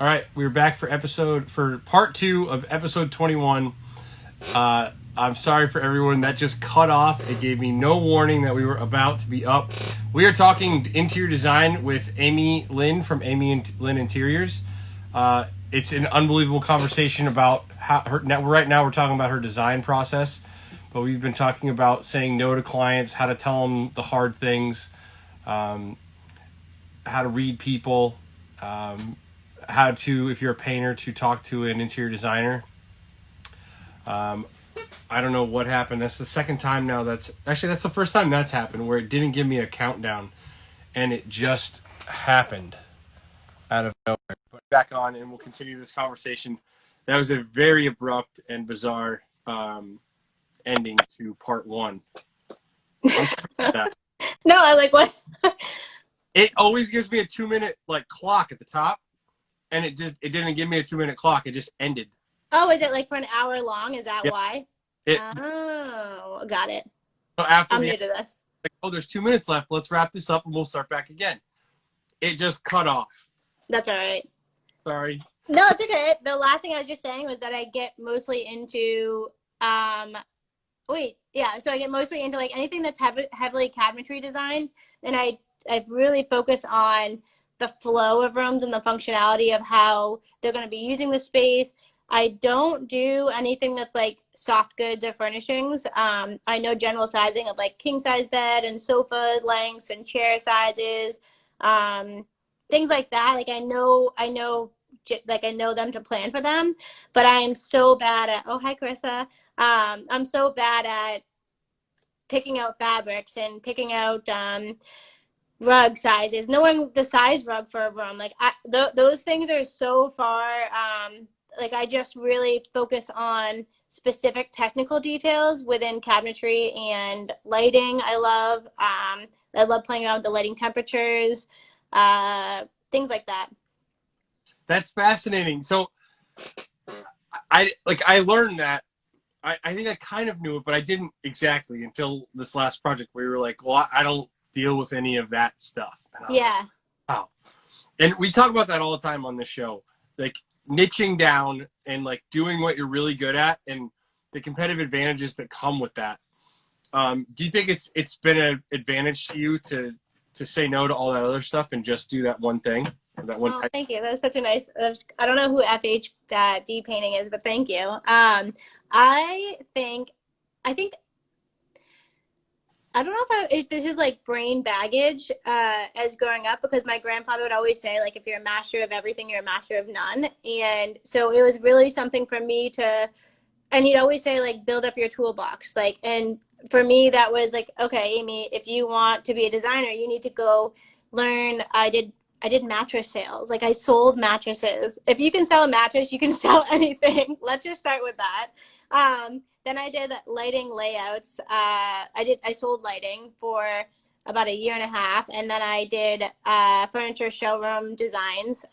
All right, we're back for part 2 of episode 21. I'm sorry for everyone that just cut off. It gave me no warning that we were about to be up. We are talking interior design with Lynn from Lynn Interiors. It's an unbelievable conversation about right now we're talking about her design process, but we've been talking about saying no to clients, how to tell them the hard things, how to read people, how to, if you're a painter, to talk to an interior designer. I don't know what happened. That's the second time now. That's the first time that's happened where it didn't give me a countdown and it just happened out of nowhere. But back on, and we'll continue this conversation. That was a very abrupt and bizarre ending to part 1. No, I like what? It always gives me a 2-minute clock at the top, and it didn't give me a 2-minute clock. It just ended. Oh, is it like for an hour long? Is that Yep. why? Oh, got it. So after I'm new to this. There's 2 minutes left. Let's wrap this up and we'll start back again. It just cut off. That's all right. Sorry. No, it's okay. The last thing I was just saying was that I get mostly into so I get mostly into anything that's heavily cabinetry design, and I really focus on the flow of rooms and the functionality of how they're going to be using the space. I don't do anything that's soft goods or furnishings. I know general sizing of king size bed and sofas, lengths and chair sizes, things like that. I know them to plan for them, but I am so bad at, oh, hi, Carissa. I'm so bad at picking out fabrics and picking out rug sizes, knowing the size rug for a room. Those things are so far. I just really focus on specific technical details within cabinetry and lighting. I love playing around with the lighting temperatures, things like that. That's fascinating. So I learned that. I think I kind of knew it, but I didn't exactly until this last project where you were like, well, I don't deal with any of that stuff. Yeah. Wow. And we talk about that all the time on this show, niching down and doing what you're really good at and the competitive advantages that come with that. Do you think it's been an advantage to you to say no to all that other stuff and just do that one thing? Thank you. That's such a nice, I don't know who FHD painting is, but thank you. I don't know if this is brain baggage as growing up, because my grandfather would always say, if you're a master of everything, you're a master of none. And so it was really something for me and he'd always say, build up your toolbox. And for me, that was okay, Amy, if you want to be a designer, you need to go learn. I did mattress sales. I sold mattresses. If you can sell a mattress, you can sell anything. Let's just start with that. Then I did lighting layouts. I sold lighting for about 1.5 years, and then I did furniture showroom designs,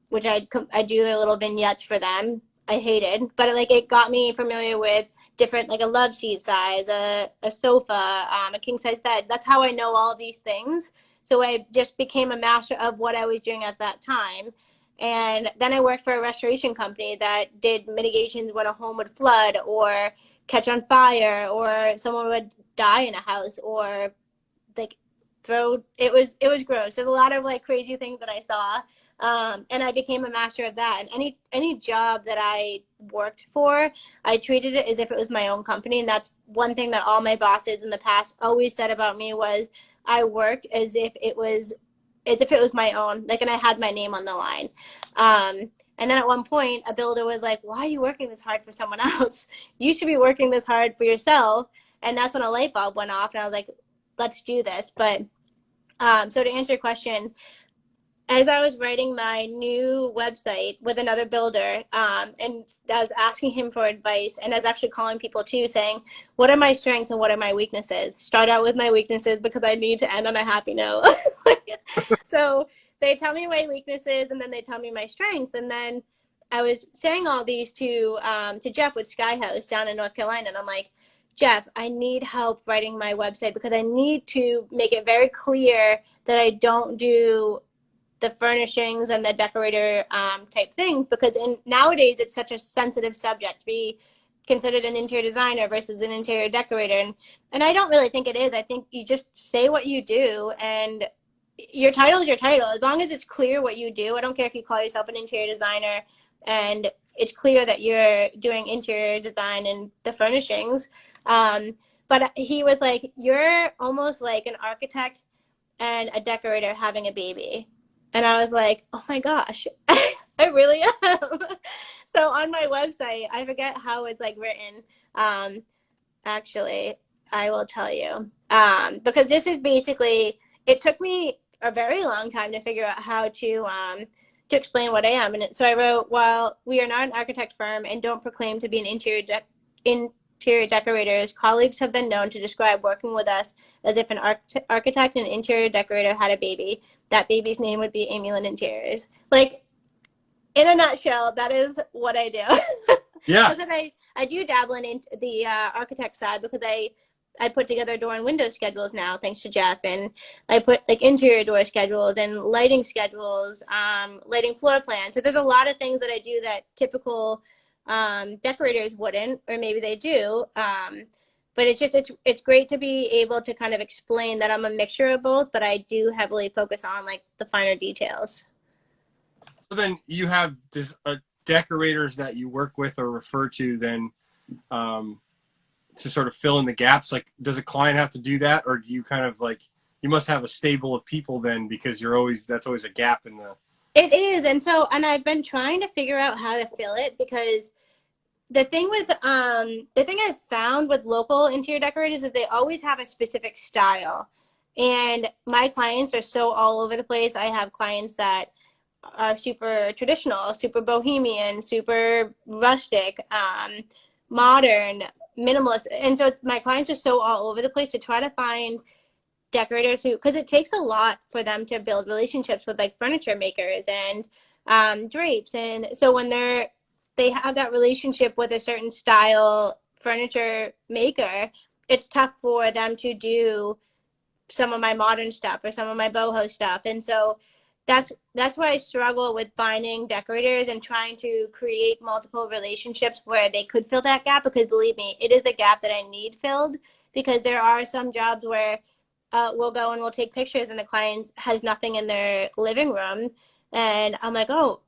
which I do the little vignettes for them. I hated, but it got me familiar with different, a love seat size, a sofa, a king size bed. That's how I know all of these things. So I just became a master of what I was doing at that time. And then I worked for a restoration company that did mitigations when a home would flood or catch on fire or someone would die in a house or it was gross. There's a lot of crazy things that I saw. And I became a master of that. And any job that I worked for, I treated it as if it was my own company. And that's one thing that all my bosses in the past always said about me was I worked as if it was my own, and I had my name on the line. And then at one point, a builder was like, why are you working this hard for someone else? You should be working this hard for yourself. And that's when a light bulb went off, and I was like, let's do this. But so to answer your question, as I was writing my new website with another builder, and I was asking him for advice, and I was actually calling people too, saying, what are my strengths and what are my weaknesses? Start out with my weaknesses because I need to end on a happy note. So they tell me my weaknesses, and then they tell me my strengths. And then I was saying all these to Jeff with Sky House down in North Carolina, and I'm like, Jeff, I need help writing my website because I need to make it very clear that I don't do the furnishings and the decorator type things, because nowadays it's such a sensitive subject to be considered an interior designer versus an interior decorator. And I don't really think it is. I think you just say what you do, and your title is your title. As long as it's clear what you do. I don't care if you call yourself an interior designer and it's clear that you're doing interior design and the furnishings. But he was like, you're almost like an architect and a decorator having a baby. And I was like, oh my gosh, I really am. So on my website, I forget how it's like written. Actually, I will tell you. Because this is basically, it took me a very long time to figure out how to explain what I am. And so I wrote, while we are not an architect firm and don't proclaim to be an interior decorators, colleagues have been known to describe working with us as if an architect and interior decorator had a baby. That baby's name would be Amy Lynn Interiors. Like, in a nutshell, that is what I do. Yeah. Because I do dabble in the architect side, because I put together door and window schedules now, thanks to Jeff, and I put like interior door schedules and lighting schedules, lighting floor plans. So there's a lot of things that I do that typical decorators wouldn't, or maybe they do. But it's great to be able to kind of explain that I'm a mixture of both, but I do heavily focus on like the finer details. So then you have this decorators that you work with or refer to then to sort of fill in the gaps. Like, does a client have to do that, or do you kind of like, you must have a stable of people then, because that's always a gap in the. It is, and I've been trying to figure out how to fill it, because the thing I've found with local interior decorators is they always have a specific style, and my clients are so all over the place. I have clients that are super traditional, super bohemian, super rustic, modern, minimalist, and so my clients are so all over the place to try to find decorators who, because it takes a lot for them to build relationships with like furniture makers and drapes, and so when they have that relationship with a certain style furniture maker, it's tough for them to do some of my modern stuff or some of my boho stuff. And so that's why I struggle with finding decorators and trying to create multiple relationships where they could fill that gap, because believe me, it is a gap that I need filled, because there are some jobs where we'll go and we'll take pictures and the client has nothing in their living room, and I'm like, oh,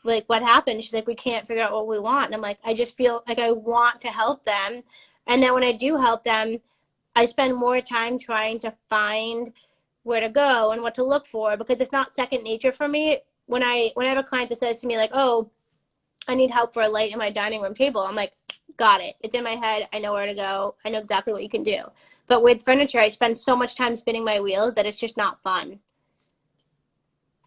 like, what happened? She's like, we can't figure out what we want. And I'm like, I just feel like I want to help them. And then when I do help them, I spend more time trying to find where to go and what to look for, because it's not second nature for me. When I have a client that says to me like, oh, I need help for a light in my dining room table, I'm like, got it. It's in my head. I know where to go. I know exactly what you can do. But with furniture, I spend so much time spinning my wheels that it's just not fun,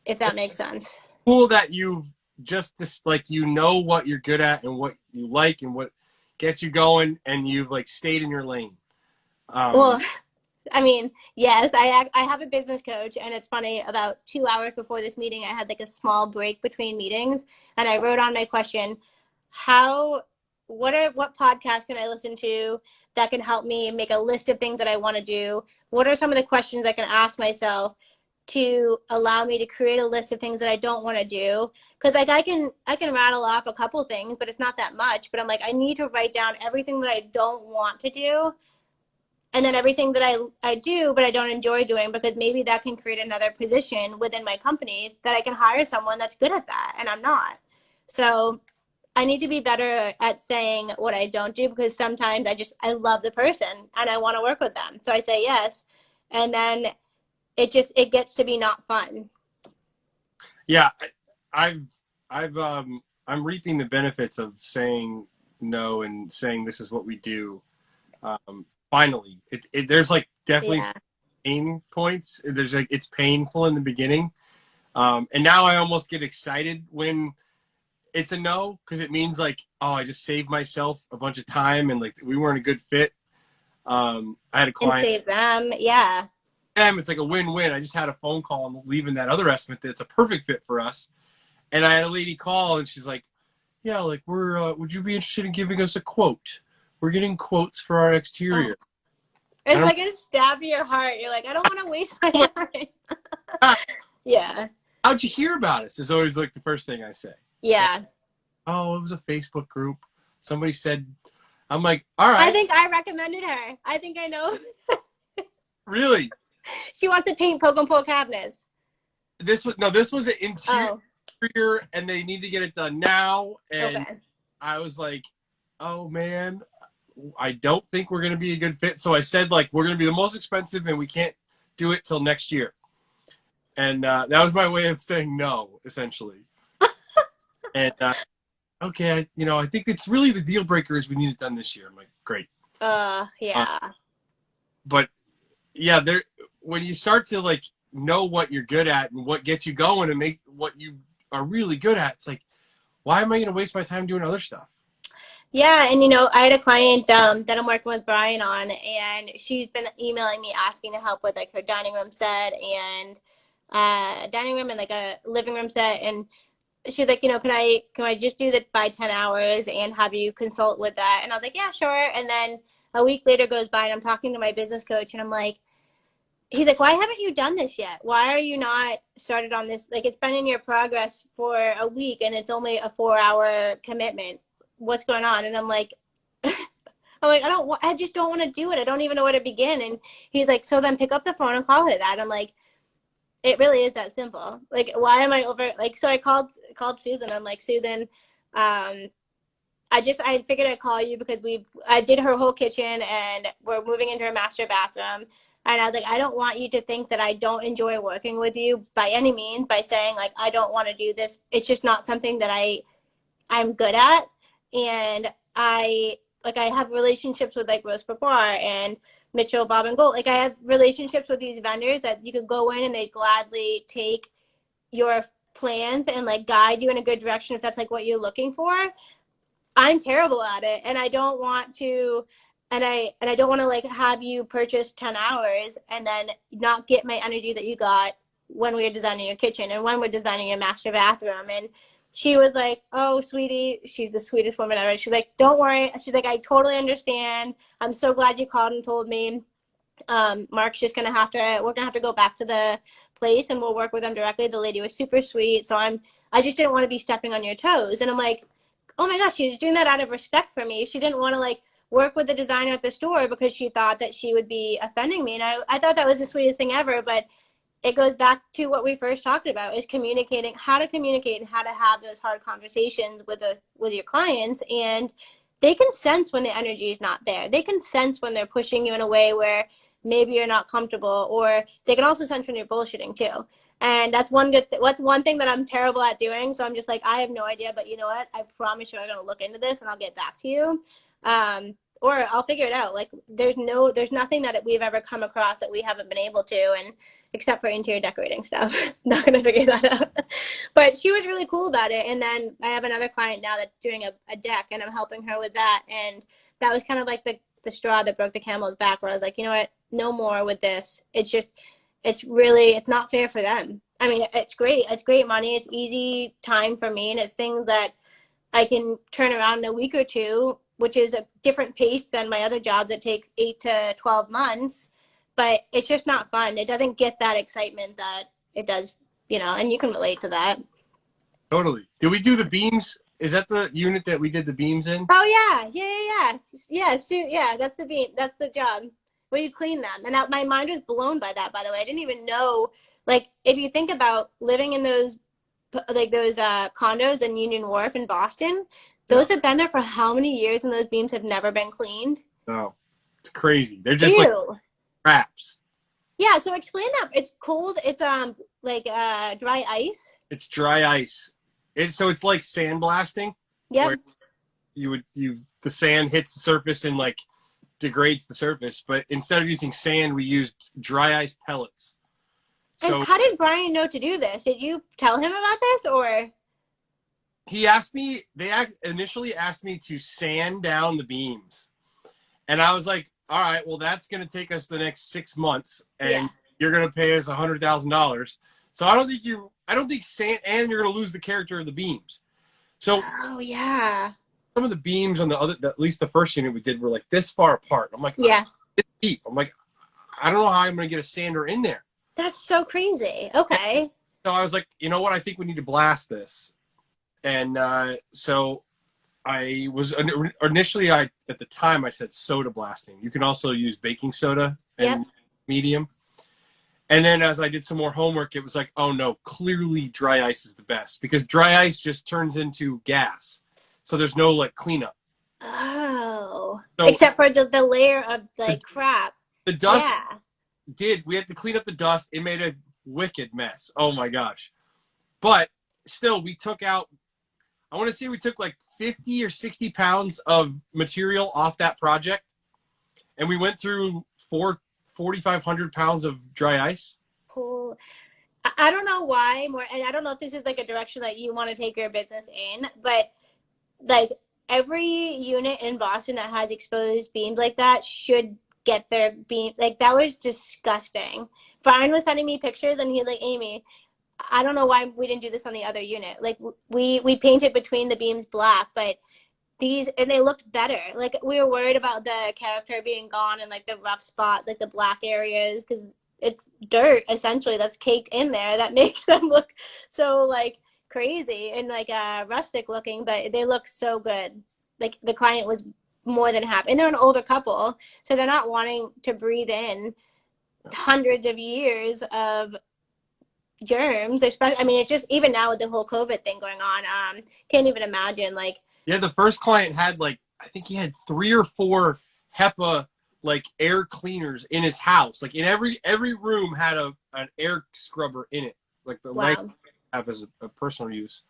if that makes sense. Cool that you just like, you know what you're good at and what you like and what gets you going, and you've like stayed in your lane. Well, I mean, yes, I have a business coach, and it's funny, about 2 hours before this meeting, I had like a small break between meetings, and I wrote on my question, what podcast can I listen to that can help me make a list of things that I want to do? What are some of the questions I can ask myself to allow me to create a list of things that I don't want to do? Because like I can rattle off a couple things, but it's not that much. But I'm like, I need to write down everything that I don't want to do, and then everything that I do but I don't enjoy doing, because maybe that can create another position within my company that I can hire someone that's good at that, and I'm not. So I need to be better at saying what I don't do, because sometimes I love the person and I want to work with them, so I say yes, and then it gets to be not fun. Yeah, I'm reaping the benefits of saying no and saying this is what we do. Finally, there's like definitely pain points. There's like, it's painful in the beginning, and now I almost get excited when it's a no, because it means like, oh, I just saved myself a bunch of time, and like we weren't a good fit. I had a client. And save them, yeah. It's like a win-win. I just had a phone call and leaving that other estimate that's a perfect fit for us. And I had a lady call, and she's like, yeah, like, would you be interested in giving us a quote? We're getting quotes for our exterior. It's like a stab to your heart. You're like, I don't want to waste my time. Yeah. how'd you hear about us? Is always like the first thing I say. Yeah. Like, oh, it was a Facebook group. Somebody said, I'm like, all right. I think I recommended her. I think I know. Really? She wants to paint poke and pull cabinets. This was an interior, and they need to get it done now. And okay. I was like, oh man, I don't think we're going to be a good fit. So I said, like, we're going to be the most expensive and we can't do it till next year. And that was my way of saying no, essentially. And okay, I think it's really the deal breaker is we need it done this year. I'm like, great. Yeah. But yeah, when you start to like know what you're good at and what gets you going and make what you are really good at, it's like, why am I going to waste my time doing other stuff? Yeah, and I had a client that I'm working with Brian on, and she's been emailing me asking to help with like her dining room set and dining room and like a living room set, and she's like, can I just do that by 10 hours and have you consult with that? And I was like, yeah, sure. And then a week later goes by and I'm talking to my business coach and I'm like, he's like, why haven't you done this yet? Why are you not started on this? Like, it's been in your progress for a week and it's only a 4-hour commitment. What's going on? And I'm like, I just don't want to do it. I don't even know where to begin. And he's like, so then pick up the phone and call her that. I'm like, it really is that simple. Like, why am I over? Like, so I called Susan. I'm like, Susan, I figured I'd call you because I did her whole kitchen and we're moving into her master bathroom. And I was like, I don't want you to think that I don't enjoy working with you by any means by saying like, I don't want to do this. It's just not something that I'm good at. And I have relationships with like Rose Papar and Mitchell, Bob and Gold. Like, I have relationships with these vendors that you could go in and they gladly take your plans and like guide you in a good direction if that's like what you're looking for. I'm terrible at it, and I don't want to, and I don't want to like have you purchase 10 hours and then not get my energy that you got when we were designing your kitchen and when we're designing your master bathroom. And she was like, oh, sweetie, she's the sweetest woman ever. She's like, don't worry. She's like, I totally understand. I'm so glad you called and told me. Mark's just we're going to have to go back to the place and we'll work with them directly. The lady was super sweet. So I just didn't want to be stepping on your toes. And I'm like, oh my gosh, she was doing that out of respect for me. She didn't want to like work with the designer at the store because she thought that she would be offending me. And I thought that was the sweetest thing ever. But it goes back to what we first talked about, is communicating, how to communicate and how to have those hard conversations with your clients. And they can sense when the energy is not there. They can sense when they're pushing you in a way where maybe you're not comfortable, or they can also sense when you're bullshitting too. And that's one thing that I'm terrible at doing. So I'm just like, I have no idea, but you know what? I promise you I'm going to look into this and I'll get back to you. Or I'll figure it out. Like, there's nothing that we've ever come across that we haven't been able to, and except for interior decorating stuff. Not going to figure that out. But she was really cool about it. And then I have another client now that's doing a deck, and I'm helping her with that. And that was kind of like the straw that broke the camel's back, where I was like, you know what? No more with this. It's not fair for them. I mean, it's great. It's great money. It's easy time for me. And it's things that I can turn around in a week or two, which is a different pace than my other job that take 8 to 12 months. But it's just not fun. It doesn't get that excitement that it does, and you can relate to that. Totally. Did we do the beams? Is that the unit that we did the beams in? Oh, yeah. Yeah, that's the beam. That's the job where you clean them. And my mind was blown by that, by the way. I didn't even know, like, if you think about living in those condos in Union Wharf in Boston, those have been there for how many years, and those beams have never been cleaned? No, it's crazy. They're just like traps. Yeah, so explain that. It's cold. It's dry ice. It's dry ice. It's like sandblasting. Yeah. The sand hits the surface and like degrades the surface, but instead of using sand, we used dry ice pellets. And how did Brian know to do this? Did you tell him about this, or? He asked me, initially asked me to sand down the beams. And I was like, all right, well, that's going to take us the next 6 months, and you're going to pay us $100,000. So I don't think sand, and you're going to lose the character of the beams. So some of the beams on at least the first unit we did were like this far apart. I'm like, it's deep. I'm like, I don't know how I'm going to get a sander in there. That's so crazy. Okay. So I was like, you know what? I think we need to blast this. And so I was initially, at the time I said soda blasting. You can also use baking soda and medium. And then as I did some more homework, it was like, oh no, clearly dry ice is the best, because dry ice just turns into gas. So there's no like cleanup. Oh, So except for the layer of like crap. the dust we had to clean up the dust. It made a wicked mess. Oh my gosh. But still, we took out, I want to say we took like 50 or 60 pounds of material off that project. And we went through 4,500 pounds of dry ice. Cool. I don't know why more, and I don't know if this is like a direction that you want to take your business in, but like every unit in Boston that has exposed beams like that should get their beam. Like that was disgusting. Brian was sending me pictures and he's like, Amy, I don't know why we didn't do this on the other unit. Like we painted between the beams black, but and they looked better. Like we were worried about the character being gone and like the rough spot, like the black areas, because it's dirt essentially that's caked in there that makes them look so like crazy and like rustic looking, but they look so good. Like the client was more than happy, and they're an older couple, so they're not wanting to breathe in hundreds of years of germs. Especially, I mean, it's just even now with the whole COVID thing going on, can't even imagine. Like, yeah, the first client had like, I think he had 3 or 4 HEPA like air cleaners in his house. Like in every room had an air scrubber in it, like the leg have as a personal use,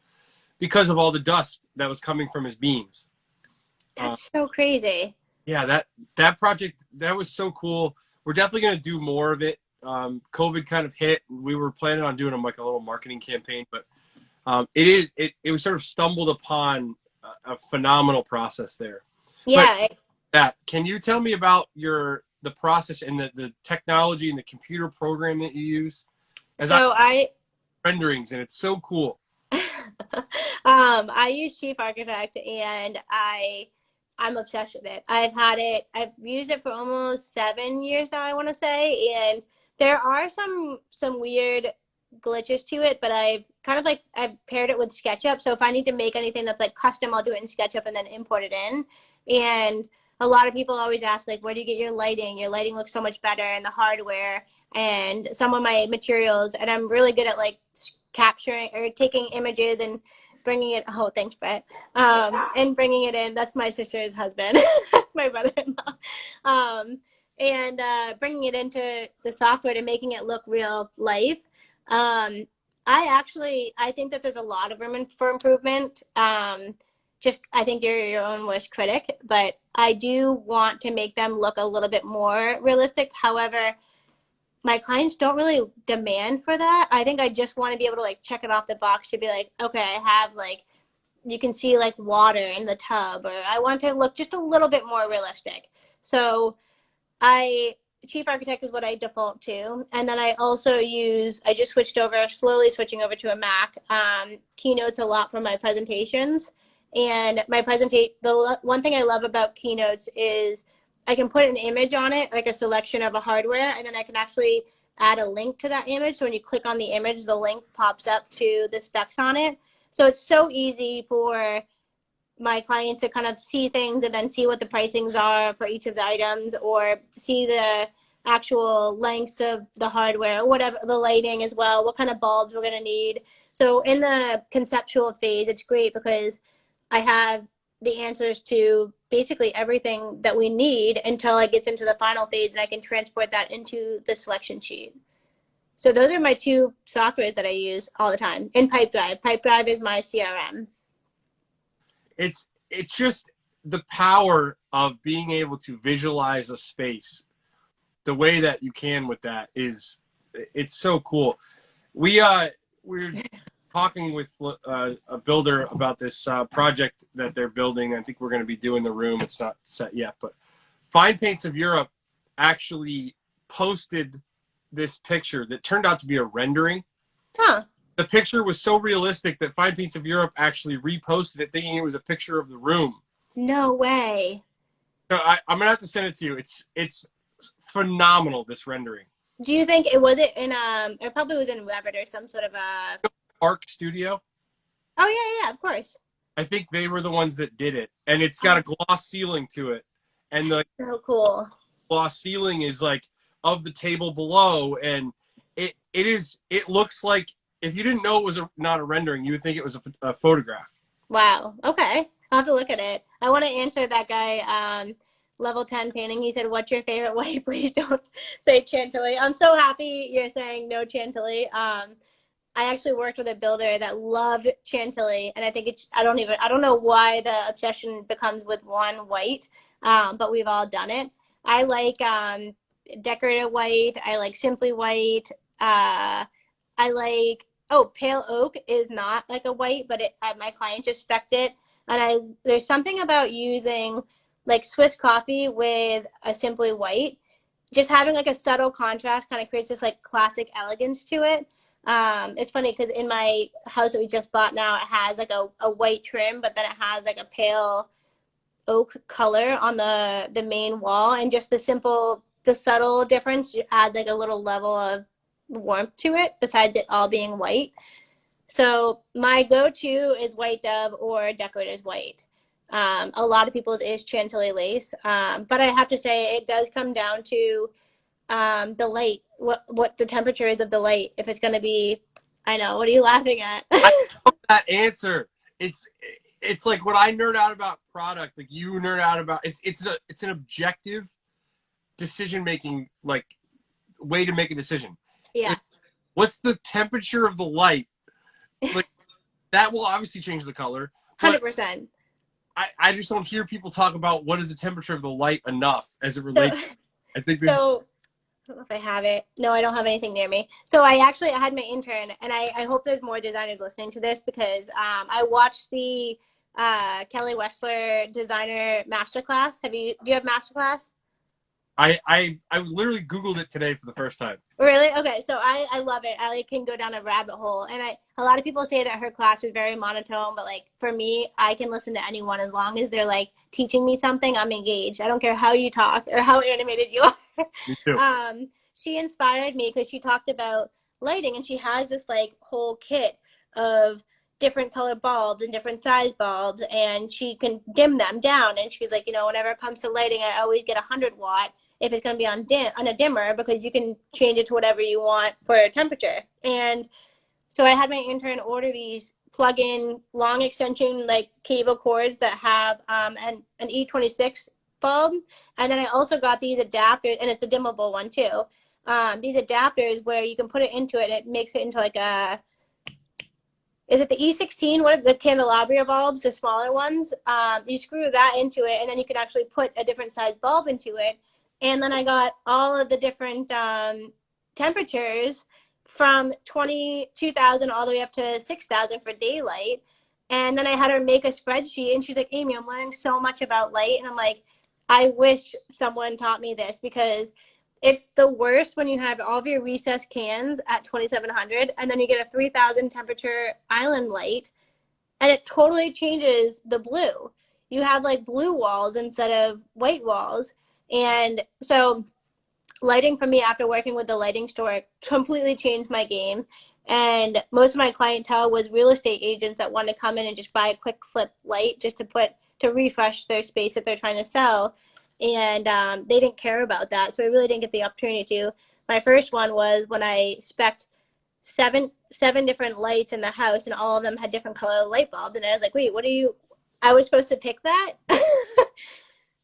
because of all the dust that was coming from his beams. That's so crazy. Yeah, that project, that was so cool. We're definitely going to do more of it. COVID kind of hit. We were planning on doing like a little marketing campaign, but it was sort of stumbled upon a phenomenal process there. Yeah. But can you tell me about the process and the technology and the computer program that you use? I renderings, and it's so cool. I use Chief Architect, and I'm obsessed with it. I've used it for almost 7 years now, I want to say, and there are some weird glitches to it, but I've paired it with SketchUp. So if I need to make anything that's like custom, I'll do it in SketchUp and then import it in. And a lot of people always ask, like, where do you get your lighting? Your lighting looks so much better, and the hardware and some of my materials. And I'm really good at like capturing or taking images and bringing it. Oh, thanks, Brett. And bringing it in. That's my sister's husband, my brother-in-law. And bringing it into the software to making it look real life. I think that there's a lot of room for improvement. I think you're your own worst critic, but I do want to make them look a little bit more realistic. However, my clients don't really demand for that. I think I just want to be able to like check it off the box to be like, okay, I have like, you can see like water in the tub, or I want to look just a little bit more realistic. So Chief Architect is what I default to. And then I also I just slowly switching over to a Mac, Keynotes a lot for my presentations. And the one thing I love about Keynotes is I can put an image on it, like a selection of a hardware, and then I can actually add a link to that image. So when you click on the image, the link pops up to the specs on it. So it's so easy for my clients to kind of see things and then see what the pricings are for each of the items, or see the actual lengths of the hardware, whatever, the lighting as well, what kind of bulbs we're going to need. So in the conceptual phase, it's great because I have the answers to basically everything that we need until it gets into the final phase, and I can transport that into the selection sheet. So those are my 2 softwares that I use all the time. And Pipedrive. Pipedrive is my CRM. It's just the power of being able to visualize a space the way that you can with that it's so cool. We're talking with a builder about this project that they're building. I think we're going to be doing the room. It's not set yet, but Fine Paints of Europe actually posted this picture that turned out to be a rendering. Huh. The picture was so realistic that Fine Paints of Europe actually reposted it, thinking it was a picture of the room. No way. So I'm gonna have to send it to you. It's phenomenal, this rendering. Do you think it was it in it probably was in Revit or some sort of a Arc Studio. Oh yeah, of course. I think they were the ones that did it, and it's got Oh, a gloss ceiling to it, and the so cool. gloss ceiling is like of the table below, and it looks like if you didn't know it was not a rendering, you would think it was a photograph. Wow. Okay. I'll have to look at it. I want to answer that guy, level 10 painting. He said, "What's your favorite white?" Please don't say Chantilly. I'm so happy you're saying no Chantilly. I actually worked with a builder that loved Chantilly, and I think I don't know why the obsession becomes with one white, but we've all done it. I like decorator white. I like simply white. I like, oh, pale oak is not like a white, but my client just spec'd it. And there's something about using like Swiss coffee with a simply white, just having like a subtle contrast kind of creates this like classic elegance to it. It's funny because in my house that we just bought now, it has like a white trim, but then it has like a pale oak color on the main wall, and just the subtle difference adds like a little level of warmth to it besides it all being white. So my go-to is white dove or decorator's white. A lot of people's is Chantilly lace, but I have to say it does come down to the light, what the temperature is of the light. If it's going to be, I know, what are you laughing at? I know that answer. It's like when I nerd out about product, like you nerd out about it's an objective decision making like way to make a decision. Yeah. What's the temperature of the light? Like that will obviously change the color. 100%. I just don't hear people talk about what is the temperature of the light enough as it relates. I think this. So I don't know if I have it. No, I don't have anything near me. So I had my intern, and I hope there's more designers listening to this because I watched the Kelly Wessler designer masterclass. Do you have masterclass? I literally Googled it today for the first time. Really? Okay, so I love it. I like can go down a rabbit hole, and a lot of people say that her class is very monotone, but like for me, I can listen to anyone as long as they're like teaching me something. I'm engaged. I don't care how you talk or how animated you are. Me too. She inspired me because she talked about lighting, and she has this like whole kit of different color bulbs and different size bulbs, and she can dim them down. And she's like, whenever it comes to lighting, I always get 100 watt if it's going to be on a dimmer, because you can change it to whatever you want for temperature. And so I had my intern order these plug-in long extension like cable cords that have an E26 bulb, and then I also got these adapters, and it's a dimmable one too. These adapters where you can put it into it, and it makes it into like is it the E16? What are the candelabra bulbs, the smaller ones? You screw that into it, and then you can actually put a different size bulb into it. And then I got all of the different temperatures from 22,000 all the way up to 6,000 for daylight. And then I had her make a spreadsheet, and she's like, "Amy, I'm learning so much about light." And I'm like, I wish someone taught me this, because it's the worst when you have all of your recessed cans at 2,700 and then you get a 3,000 temperature island light, and it totally changes the blue. You have like blue walls instead of white walls. And so lighting for me, after working with the lighting store, completely changed my game. And most of my clientele was real estate agents that want to come in and just buy a quick flip light just to refresh their space that they're trying to sell. And they didn't care about that. So I really didn't get the opportunity to. My first one was when I spec'd seven different lights in the house, and all of them had different color light bulbs. And I was like, wait, I was supposed to pick that?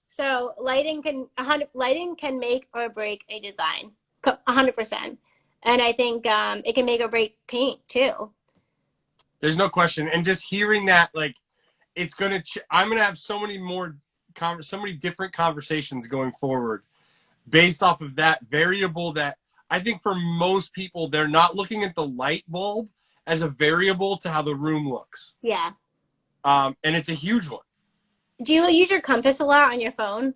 So lighting can make or break a design, 100%. And I think it can make or break paint too. There's no question. And just hearing that, like, I'm gonna have so many different conversations going forward based off of that variable that I think for most people, they're not looking at the light bulb as a variable to how the room looks. Yeah. And it's a huge one. Do you use your compass a lot on your phone?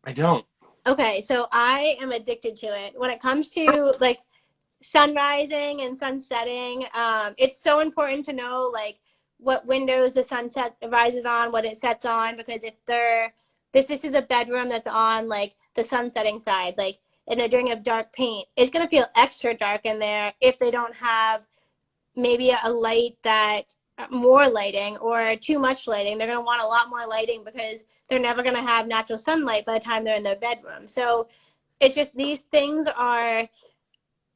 I don't. Okay, so I am addicted to it. When it comes to like sun rising and sun setting, it's so important to know like what windows the sunset rises on, what it sets on, because if this is a bedroom that's on like the sun setting side, like and they're doing a dark paint, it's going to feel extra dark in there if they don't have maybe a light that more lighting or too much lighting. They're going to want a lot more lighting because they're never going to have natural sunlight by the time they're in their bedroom. So it's just, these things are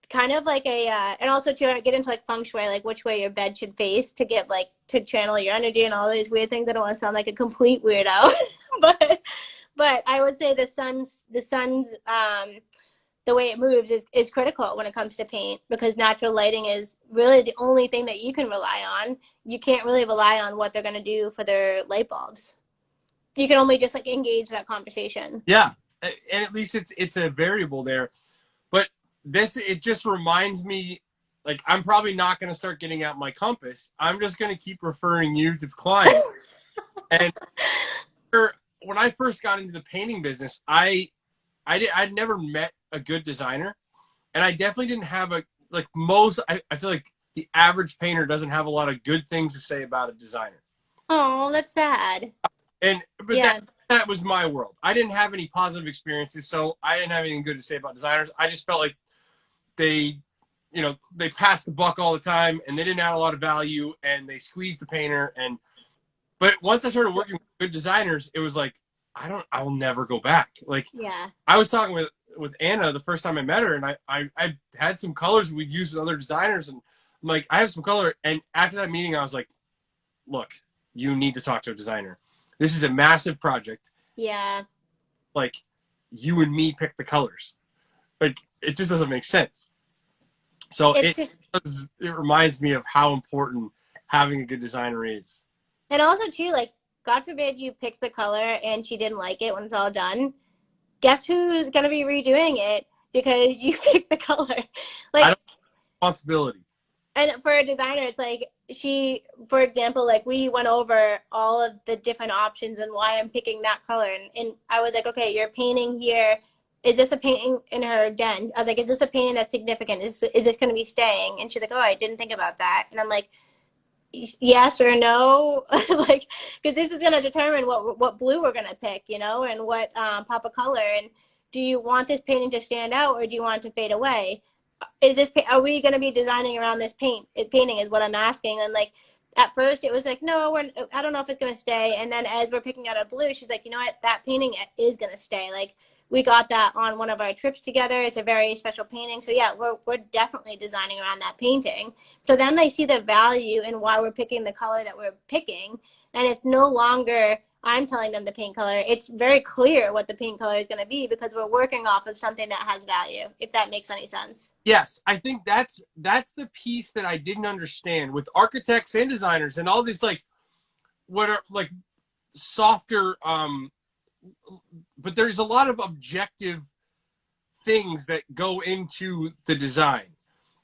kind of like a and also to get into like feng shui, like which way your bed should face to get like to channel your energy and all these weird things. I don't want to sound like a complete weirdo, but I would say the sun's the way it moves is critical when it comes to paint, because natural lighting is really the only thing that you can rely on. You can't really rely on what they're going to do for their light bulbs. You can only just like engage that conversation. Yeah, and at least it's a variable there. But it just reminds me, like, I'm probably not going to start getting out my compass. I'm just going to keep referring you to clients. And when I first got into the painting business, I'd never met a good designer, and I definitely didn't have I feel like the average painter doesn't have a lot of good things to say about a designer. Oh, that's sad. But yeah, that was my world. I didn't have any positive experiences, so I didn't have anything good to say about designers. I just felt like they passed the buck all the time, and they didn't add a lot of value, and they squeezed the painter. But once I started working with good designers, it was like, I will never go back. Like, yeah. I was talking with Anna the first time I met her, and I had some colors we'd used with other designers, and I'm like, I have some color. And after that meeting, I was like, look, you need to talk to a designer. This is a massive project. Yeah. Like, you and me pick the colors. Like, it just doesn't make sense. So it reminds me of how important having a good designer is. And also too, like, God forbid you picked the color and she didn't like it when it's all done. Guess who's going to be redoing it because you picked the color? Like, I don't have responsibility. And for a designer, it's like for example, like we went over all of the different options and why I'm picking that color. And I was like, okay, you're painting here. Is this a painting in her den? I was like, is this a painting that's significant? Is this going to be staying? And she's like, oh, I didn't think about that. And I'm like, yes or no, like, because this is going to determine what blue we're going to pick, and what pop of color. And do you want this painting to stand out, or do you want it to fade away? Are we going to be designing around this painting is what I'm asking. And like, at first it was like, no, I don't know if it's going to stay. And then as we're picking out a blue, she's like, you know what, that painting is going to stay. Like, we got that on one of our trips together. It's a very special painting. So yeah, we're definitely designing around that painting. So then they see the value in why we're picking the color that we're picking. And it's no longer I'm telling them the paint color. It's very clear what the paint color is going to be because we're working off of something that has value, if that makes any sense. Yes, I think that's the piece that I didn't understand with architects and designers and all these, like, what are like softer but there's a lot of objective things that go into the design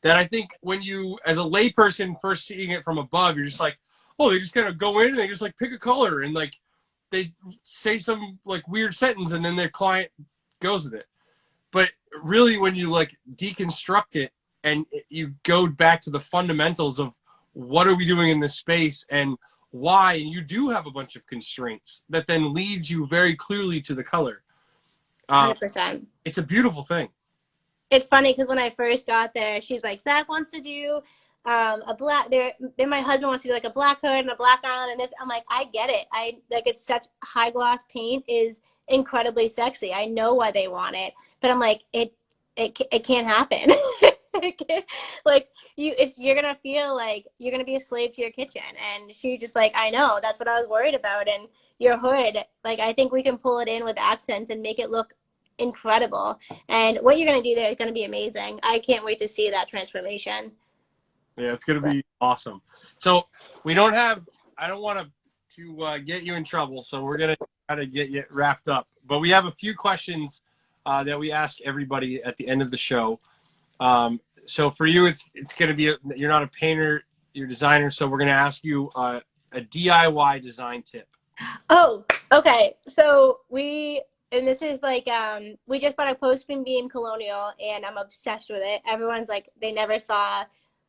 that I think when you, as a layperson, first seeing it from above, you're just like, oh, they just kind of go in and they just like pick a color and like they say some like weird sentence and then their client goes with it. But really, when you like deconstruct it and you go back to the fundamentals of what are we doing in this space and why, and you do have a bunch of constraints that then leads you very clearly to the color. 100%. It's a beautiful thing. It's funny because when I first got there, she's like, Zach wants to do a black, then my husband wants to do like a black hood and a black island and this. I'm like, I get it. It's such high gloss paint is incredibly sexy. I know why they want it, but I'm like, it can't happen. Like you're gonna feel like you're gonna be a slave to your kitchen. And she just like, I know, that's what I was worried about. And your hood, like, I think we can pull it in with accents and make it look incredible. And what you're gonna do there is gonna be amazing. I can't wait to see that transformation. Yeah, it's gonna be awesome. So I don't want to get you in trouble, so we're gonna try to get you wrapped up. But we have a few questions that we ask everybody at the end of the show. So for you, it's going to be, you're not a painter, you're a designer. So we're going to ask you a DIY design tip. Oh, okay. So this is like, we just bought a post-spin beam colonial and I'm obsessed with it. Everyone's like, they never saw,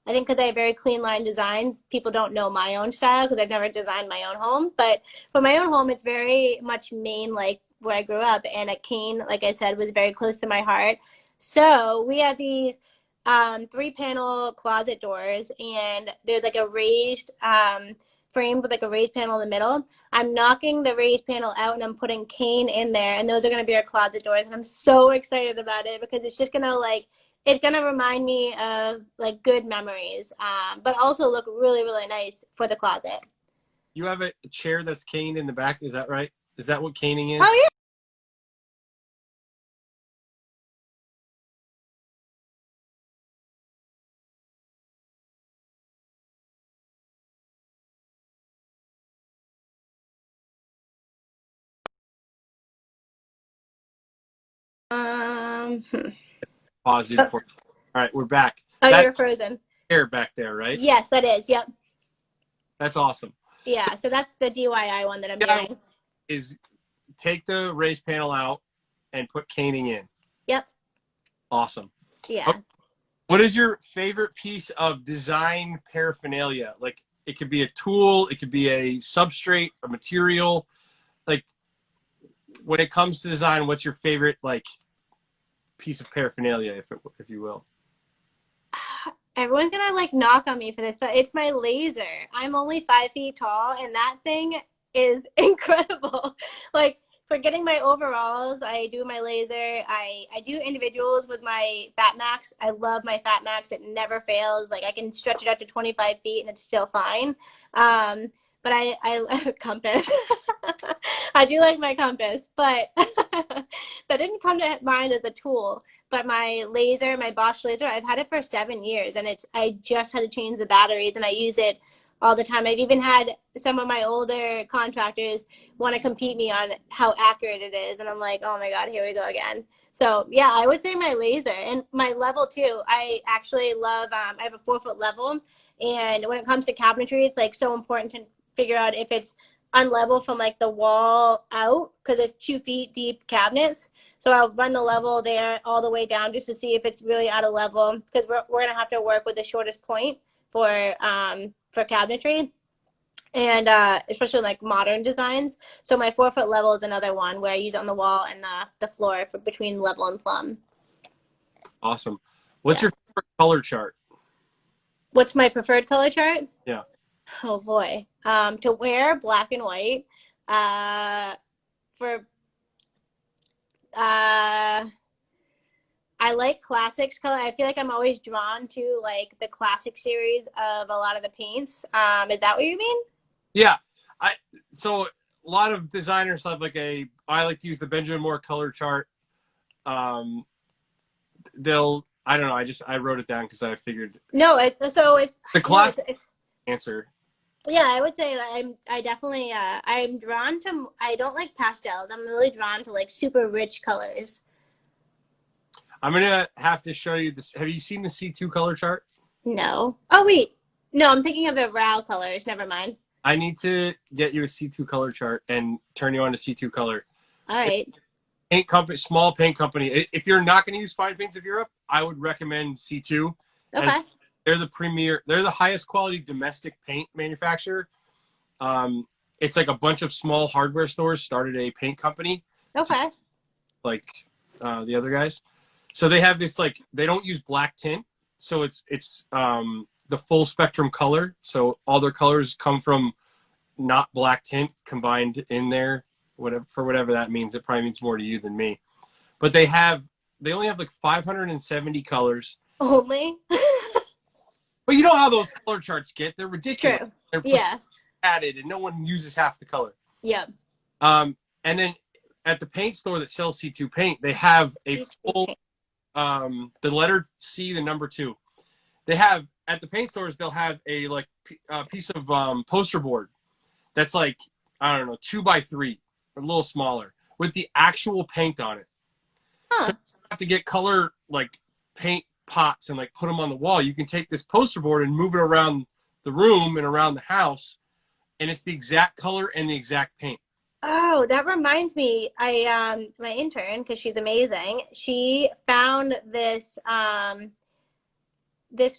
I think because I have very clean line designs, people don't know my own style because I've never designed my own home. But for my own home, it's very much Maine, like where I grew up. And a cane, like I said, was very close to my heart. So we have these 3-panel closet doors, and there's like a raised frame with like a raised panel in the middle. I'm knocking the raised panel out and I'm putting cane in there, and those are going to be our closet doors. And I'm so excited about it because it's just going to like, it's going to remind me of like good memories, but also look really, really nice for the closet. You have a chair that's caned in the back. Is that right? Is that what caning is? Oh, yeah. Pause it Oh, for. All right, we're back. oh, That you're frozen. chair back there, right? Yes, that is. Yep. That's awesome. Yeah, so that's the DIY one that I'm Yeah, doing. is take the raised panel out and put caning in. Yep. Awesome. Yeah. Okay. What is your favorite piece of design paraphernalia? Like it could be a tool, it could be a substrate, a material. Like when it comes to design, what's your favorite like piece of paraphernalia, if you will? Everyone's gonna like knock on me for this, but it's my laser. I'm only 5 feet tall, and that thing is incredible. Like for getting my overalls, I do my laser. I do individuals with my Fat Max. I love my Fat Max. It never fails. Like I can stretch it out to 25 feet and it's still fine. But I compass. I do like my compass, but that didn't come to mind as a tool. But my laser, my Bosch laser, I've had it for 7 years, and I just had to change the batteries, and I use it all the time. I've even had some of my older contractors want to compete me on how accurate it is, and I'm like, oh my god, here we go again. So yeah, I would say my laser and my level too. I actually love. I have a 4-foot level, and when it comes to cabinetry, it's like so important to figure out if it's unlevel from like the wall out because it's 2 feet deep cabinets. So I'll run the level there all the way down just to see if it's really out of level because we're gonna have to work with the shortest point for cabinetry and especially like modern designs. So my 4-foot level is another one where I use it on the wall and the floor for between level and plumb. Awesome. What's Yeah. your favorite color chart? What's my preferred color chart? Yeah. Oh boy. To wear black and white. For I like classics color. I feel like I'm always drawn to like the classic series of a lot of the paints. Is that what you mean? Yeah. I so a lot of designers have like I like to use the Benjamin Moore color chart. They'll I don't know, I wrote it down because I figured No, it's the no, classic it's answer. yeah. I would say I definitely I'm drawn to. I don't like pastels. I'm really drawn to like super rich colors. I'm gonna have to show you this. Have you seen the C2 color chart? No. Oh wait, no. I'm thinking of the RAL colors. Never mind. I need to get you a C2 color chart and turn you on to C2 color. All right. Paint company, small paint company. If you're not going to use Fine Paints of Europe, I would recommend C2. Okay. They're the premier. They're the highest quality domestic paint manufacturer. It's like a bunch of small hardware stores started a paint company. Okay. Like the other guys. So they have this like they don't use black tint, so it's the full spectrum color. So all their colors come from not black tint combined in there. Whatever that means, it probably means more to you than me. But they only have like 570 colors. Only. But you know how those color charts get? They're ridiculous. True. They're Yeah. added, and no one uses half the color. Yep. And then at the paint store that sells C2 paint, they have a full the letter C, the number 2. They have at the paint stores they'll have a like piece of poster board that's like I don't know 2x3, a little smaller with the actual paint on it. Huh. So you have to get color like paint pots and like put them on the wall. You can take this poster board and move it around the room and around the house, and it's the exact color and the exact paint. Oh, that reminds me. My intern, because she's amazing, she found this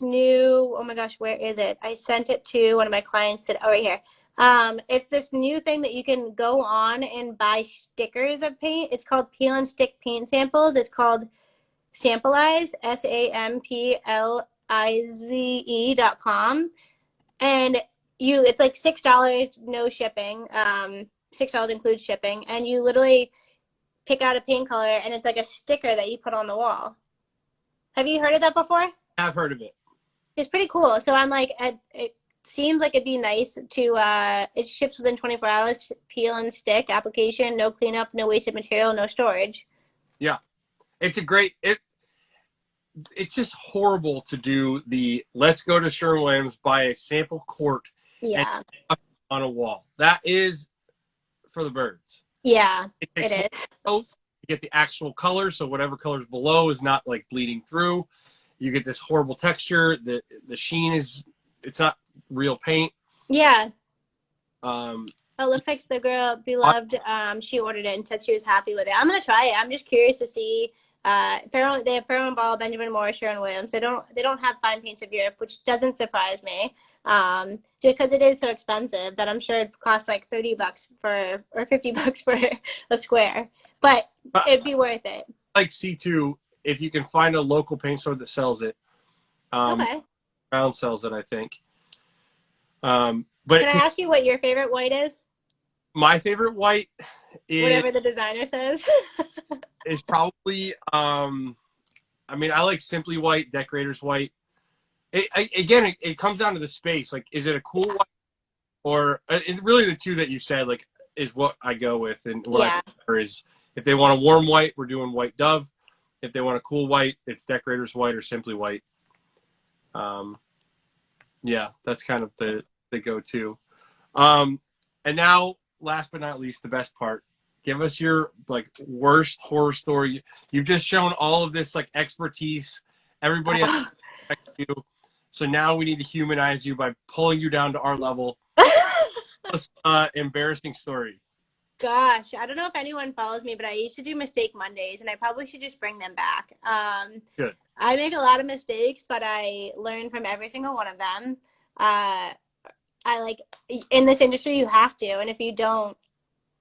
new, oh my gosh, where is it? I sent it to one of my clients today. Oh, right here. It's this new thing that you can go on and buy stickers of paint. It's called peel and stick paint samples. It's called Samplize, SAMPLIZE.com. And it's like $6, no shipping. $6 includes shipping. And you literally pick out a paint color, and it's like a sticker that you put on the wall. Have you heard of that before? I've heard of it. It's pretty cool. So I'm like, it seems like it'd be nice to, it ships within 24 hours, peel and stick application, no cleanup, no wasted material, no storage. Yeah. It's it's just horrible to do let's go to Sherwin-Williams, buy a sample quart Yeah. and on a wall. That is for the birds. Yeah, It takes it is. coats to get the actual color, so whatever color's below is not like bleeding through. You get this horrible texture. The sheen it's not real paint. Yeah. Oh, it looks like the girl Beloved, she ordered it and said she was happy with it. I'm gonna try it. I'm just curious to see. They have Farrow and Ball, Benjamin Moore, Sherwin-Williams. They don't have fine paints of Europe, which doesn't surprise me. Because it is so expensive that I'm sure it costs like $30 or $50 for a square. But it'd be worth it. Like C2, if you can find a local paint store that sells it. Okay. Brown sells it, I think. But can I ask you what your favorite white is? My favorite white is whatever the designer says. is probably I like Simply White, Decorators White. It comes down to the space. Like, is it a cool white, or really the two that you said like is what I go with, and what I prefer is if they want a warm white, we're doing White Dove. If they want a cool white, it's Decorators White or Simply White. Yeah, that's kind of the go-to. And now, last but not least, the best part. Give us your like worst horror story. You've just shown all of this like expertise. Everybody has to respect you. So now we need to humanize you by pulling you down to our level. Embarrassing story. Gosh, I don't know if anyone follows me, but I used to do Mistake Mondays, and I probably should just bring them back. Good. I make a lot of mistakes, but I learn from every single one of them. In this industry, you have to, and if you don't,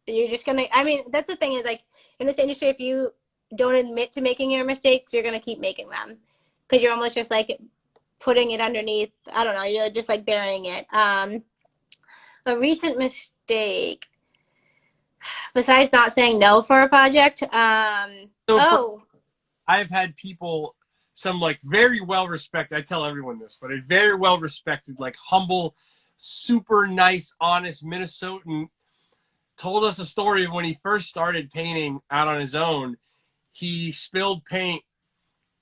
you're just gonna. I mean, that's the thing is like in this industry, if you don't admit to making your mistakes, you're gonna keep making them because you're almost just like putting it underneath. I don't know. You're just like burying it. A recent mistake, besides not saying no for a project. I've had people, some like very well respected. I tell everyone this, but a very well respected, like humble, super nice, honest Minnesotan told us a story of when he first started painting out on his own. He spilled paint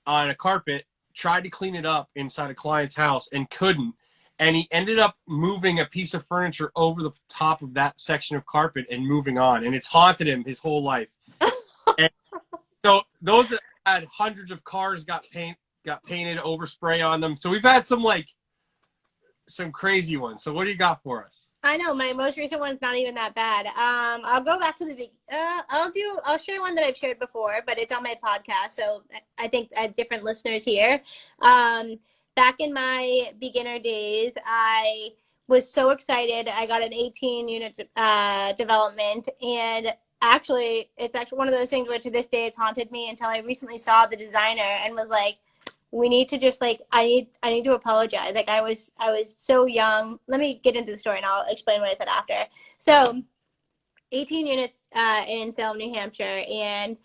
on a carpet, tried to clean it up inside a client's house and couldn't. And he ended up moving a piece of furniture over the top of that section of carpet and moving on. And it's haunted him his whole life. And so those that had hundreds of cars got painted, overspray on them. So we've had some crazy ones. So what do you got for us? I know my most recent one's not even that bad. I'll go back to I'll share one that I've shared before, but it's on my podcast. So I think I have different listeners here. Back in my beginner days, I was so excited. I got an 18-unit development, and it's actually one of those things where to this day it's haunted me until I recently saw the designer and was like, we need to just like, I need to apologize. Like I was so young. Let me get into the story and I'll explain what I said after. So 18 units in Salem, New Hampshire, and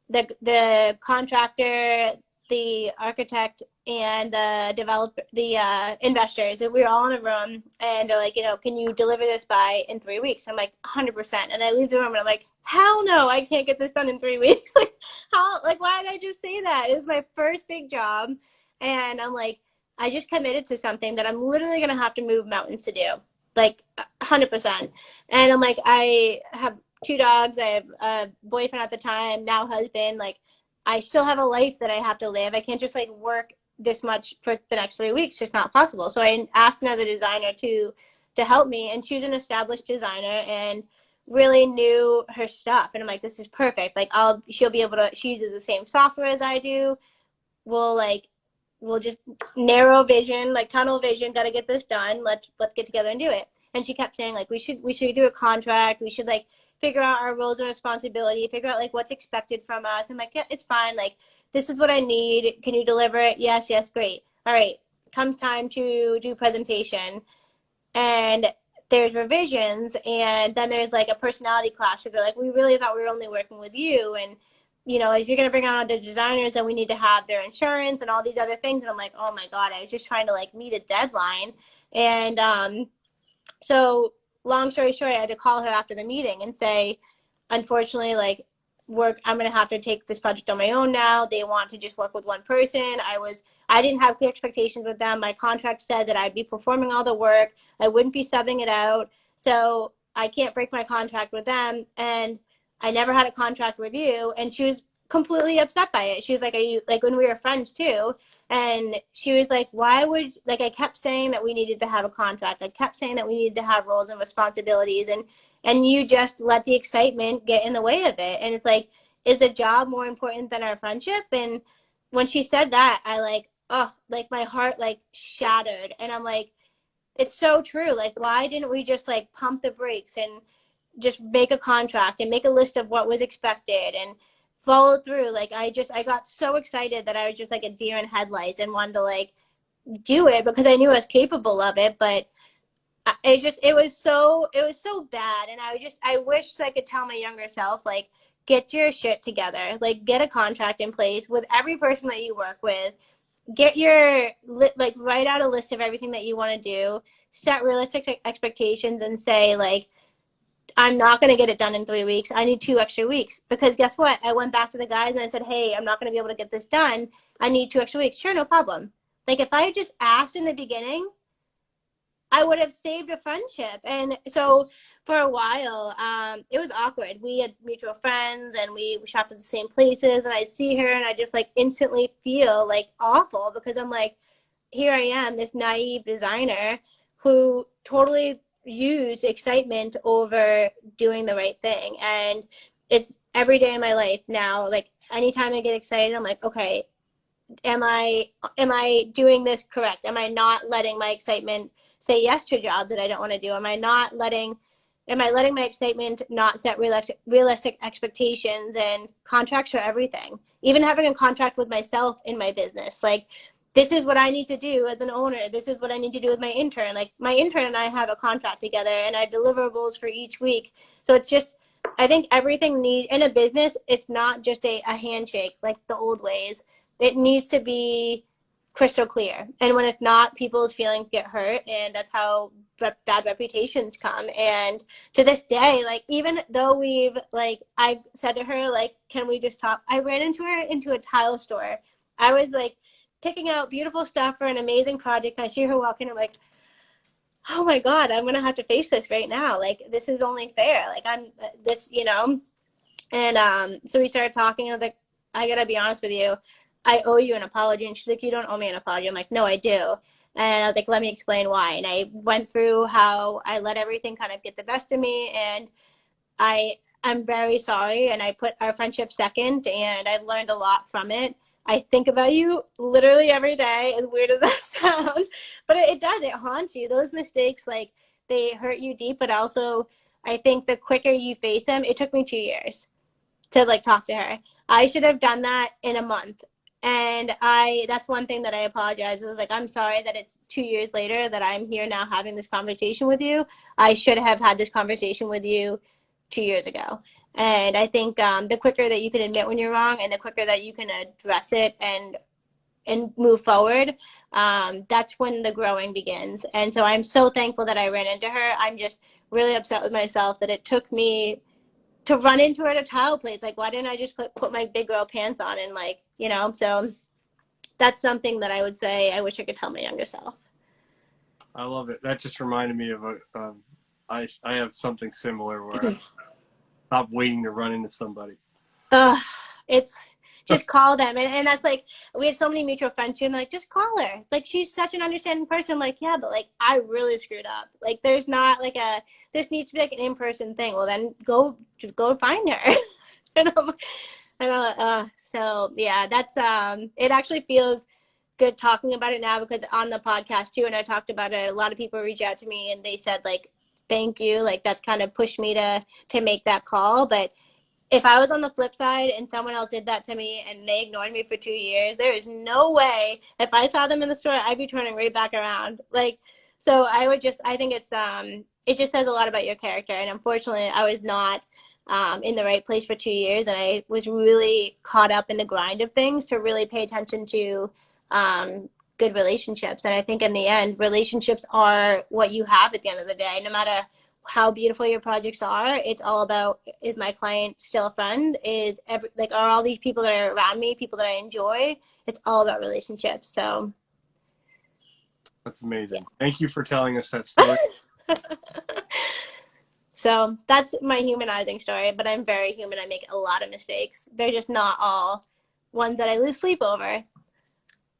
the contractor, the architect, and the developer, the investors, we were all in a room, and they're like, can you deliver this in 3 weeks? I'm like, 100%. And I leave the room and I'm like, hell no, I can't get this done in 3 weeks. Why did I just say that? It was my first big job. And I'm like, I just committed to something that I'm literally going to have to move mountains to do, like 100%. And I'm like, I have 2 dogs. I have a boyfriend at the time, now husband. Like, I still have a life that I have to live. I can't just like work this much for the next 3 weeks. It's just not possible. So I asked another designer to help me, and she was an established designer and really knew her stuff. And I'm like, this is perfect. Like she'll be able to, she uses the same software as I do. We'll just narrow vision, like tunnel vision, got to get this done. Let's get together and do it. And she kept saying like, we should do a contract. We should like figure out our roles and responsibility, figure out like what's expected from us. I'm like, yeah, it's fine. Like, this is what I need. Can you deliver it? Yes, yes, great. All right. Comes time to do presentation, and there's revisions, and then there's like a personality clash where they're like, we really thought we were only working with you, and you know, if you're going to bring on other designers, then we need to have their insurance and all these other things. And I'm like, oh my God, I was just trying to like meet a deadline. And so long story short, I had to call her after the meeting and say, unfortunately, like, I'm going to have to take this project on my own now. They want to just work with one person. I didn't have clear expectations with them. My contract said that I'd be performing all the work. I wouldn't be subbing it out. So I can't break my contract with them. And I never had a contract with you. And she was completely upset by it. She was like, are you, like, when we were friends too. And she was like, why would, like, I kept saying that we needed to have a contract. I kept saying that we needed to have roles and responsibilities. And you just let the excitement get in the way of it. And it's like, is the job more important than our friendship? And when she said that, I like, oh, like my heart like shattered. And I'm like, it's so true. Like, why didn't we just like pump the brakes and just make a contract and make a list of what was expected and follow through? Like, I got so excited that I was just like a deer in headlights and wanted to like do it because I knew I was capable of it. But it was so bad. And I wish I could tell my younger self, like, get your shit together, like get a contract in place with every person that you work with, get your, like, write out a list of everything that you want to do, set realistic expectations, and say, like, I'm not going to get it done in 3 weeks. I need 2 extra weeks. Because guess what? I went back to the guys and I said, hey, I'm not going to be able to get this done. I need 2 extra weeks. Sure, no problem. Like, if I had just asked in the beginning, I would have saved a friendship. And so for a while, it was awkward. We had mutual friends and we shopped at the same places, and I'd see her and I just like instantly feel like awful because I'm like, here I am, this naive designer who totally used excitement over doing the right thing. And it's every day in my life now. Like, anytime I get excited, I'm like, okay, am I doing this correct? Am I not letting my excitement say yes to a job that I don't want to do? Am I letting my excitement not set realistic expectations? And contracts are everything. Even having a contract with myself in my business, like, this is what I need to do as an owner. This is what I need to do with my intern. Like, my intern and I have a contract together, and I have deliverables for each week. So it's just, I think everything in a business, it's not just a handshake like the old ways. It needs to be crystal clear. And when it's not, people's feelings get hurt, and that's how bad reputations come. And to this day, like, even though I said to her, like, can we just talk? I ran into her into a tile store. I was like picking out beautiful stuff for an amazing project. I see her walking. I'm like, oh my God, I'm going to have to face this right now. Like, this is only fair. Like, I'm this, you know? And so we started talking. I was like, I got to be honest with you. I owe you an apology. And she's like, you don't owe me an apology. I'm like, no, I do. And I was like, let me explain why. And I went through how I let everything kind of get the best of me. And I'm very sorry. And I put our friendship second, and I've learned a lot from it. I think about you literally every day, as weird as that sounds, but it does. It haunts you. Those mistakes, like, they hurt you deep, but also I think the quicker you face them, it took me 2 years to like talk to her. I should have done that in a month. And that's one thing that I apologize. It was like, I'm sorry that it's 2 years later that I'm here now having this conversation with you. I should have had this conversation with you 2 years ago. And I think the quicker that you can admit when you're wrong, and the quicker that you can address it and move forward, that's when the growing begins. And so I'm so thankful that I ran into her. I'm just really upset with myself that it took me to run into her at a tile place. Like, why didn't I just put my big girl pants on and, like, you know? So that's something that I would say I wish I could tell my younger self. I love it. That just reminded me of I have something similar where I stop waiting to run into somebody. It's just call them. And that's like, we had so many mutual friends too, and like, just call her. It's like, she's such an understanding person. I'm like, yeah, but like, I really screwed up. Like, there's not like this needs to be like an in-person thing. Well, then go find her. So yeah, that's, it actually feels good talking about it now, because on the podcast too, and I talked about it, a lot of people reach out to me and they said, like, thank you. Like that's kind of pushed me to make that call. But if I was on the flip side and someone else did that to me and they ignored me for 2 years, there is no way if I saw them in the store, I'd be turning right back around. Like, so I think it just says a lot about your character. And unfortunately, I was not in the right place for 2 years. And I was really caught up in the grind of things to really pay attention to good relationships. And I think in the end, relationships are what you have at the end of the day, no matter how beautiful your projects are. It's all about, is my client still a friend? Are all these people that are around me people that I enjoy? It's all about relationships. So That's amazing. Yeah. Thank you for telling us that story. So that's my humanizing story, but I'm very human. I make a lot of mistakes. They're just not all ones that I lose sleep over.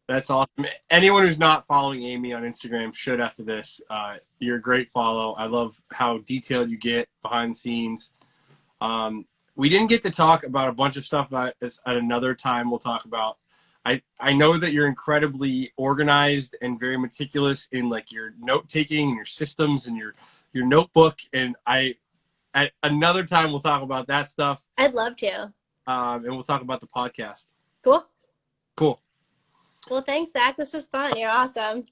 That's awesome. Anyone who's not following Amy on Instagram should after this. You're a great follow. I love how detailed you get behind the scenes. We didn't get to talk about a bunch of stuff at another time we'll talk about. I know that you're incredibly organized and very meticulous in like your note taking and your systems and your notebook. And at another time we'll talk about that stuff. I'd love to. And we'll talk about the podcast. Cool. Cool. Well, thanks, Zach. This was fun. You're awesome.